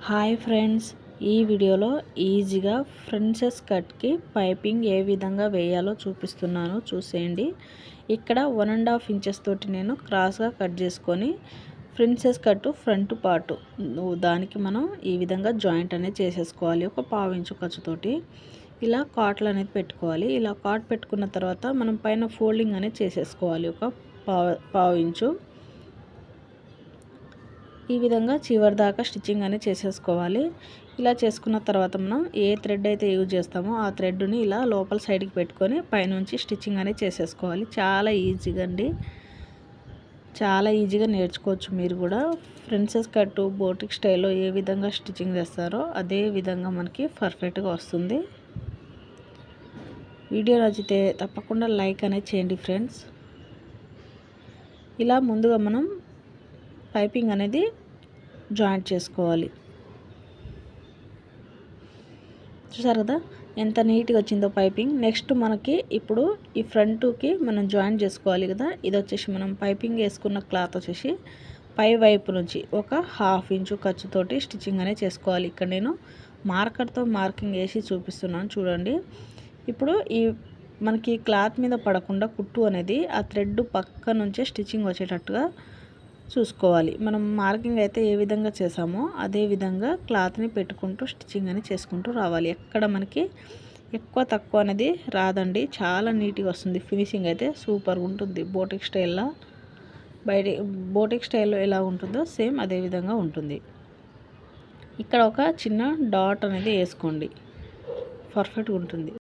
Hi friends, ఈ వీడియోలో ఈజీగా ప్రిన్సెస్ కట్కి పైపింగ్ ఏ విధంగా వేయాలో చూపిస్తున్నాను, చూసేయండి. ఇక్కడ 1.5 ఇంచెస్ తోటి నేను క్రాస్గా కట్ చేసుకొని ప్రిన్సెస్ కట్ ఫ్రంట్ పార్ట్ దానికి మనం ఈ విధంగా జాయింట్ అనేది చేసేసుకోవాలి. ఒక 1/2 ఇంచు ఖర్చుతోటి ఇలా కాట్లు అనేది పెట్టుకోవాలి. ఇలా కాట్ పెట్టుకున్న తర్వాత మనం పైన ఫోల్డింగ్ అనేది చేసేసుకోవాలి. ఒక 1/2 ఇంచు ఈ విధంగా చివరి దాకా స్టిచ్చింగ్ అనేది చేసేసుకోవాలి. ఇలా చేసుకున్న తర్వాత మనం ఏ థ్రెడ్ అయితే యూజ్ చేస్తామో ఆ థ్రెడ్ని ఇలా లోపల సైడ్కి పెట్టుకొని పైనుంచి స్టిచ్చింగ్ అనేది చేసేసుకోవాలి. చాలా ఈజీగా అండి, చాలా ఈజీగా నేర్చుకోవచ్చు మీరు కూడా. ప్రిన్సెస్ కట్ బోటిక్ స్టైల్లో ఏ విధంగా స్టిచ్చింగ్ చేస్తారో అదే విధంగా మనకి పర్ఫెక్ట్గా వస్తుంది. వీడియో నచ్చితే తప్పకుండా లైక్ అనేది చేయండి ఫ్రెండ్స్. ఇలా ముందుగా మనం పైపింగ్ అనేది జాయింట్ చేసుకోవాలి. చూసారు కదా ఎంత నీట్గా వచ్చిందో పైపింగ్. నెక్స్ట్ మనకి ఇప్పుడు ఈ ఫ్రంట్కి మనం జాయింట్ చేసుకోవాలి కదా. ఇది వచ్చేసి మనం పైపింగ్ వేసుకున్న క్లాత్ వచ్చేసి పై వైపు నుంచి ఒక 1/2 ఇంచు ఖర్చుతోటి స్టిచ్చింగ్ అనేది చేసుకోవాలి. ఇక్కడ నేను మార్కర్తో మార్కింగ్ వేసి చూపిస్తున్నాను చూడండి. ఇప్పుడు ఈ మనకి క్లాత్ మీద పడకుండా కుట్టు అనేది ఆ థ్రెడ్ పక్క నుంచే స్టిచ్చింగ్ వచ్చేటట్టుగా చూసుకోవాలి. మనం మార్కింగ్ అయితే ఏ విధంగా చేసామో అదే విధంగా క్లాత్ని పెట్టుకుంటూ స్టిచ్చింగ్ అని చేసుకుంటూ రావాలి. ఎక్కడ మనకి ఎక్కువ తక్కువ అనేది రాదండి, చాలా నీట్గా వస్తుంది. ఫినిషింగ్ అయితే సూపర్గా ఉంటుంది. బోటిక్ స్టైల్లో బోటిక్ స్టైల్లో ఎలా ఉంటుందో సేమ్ అదే విధంగా ఉంటుంది. ఇక్కడ ఒక చిన్న డాట్ అనేది వేసుకోండి, పర్ఫెక్ట్గా ఉంటుంది.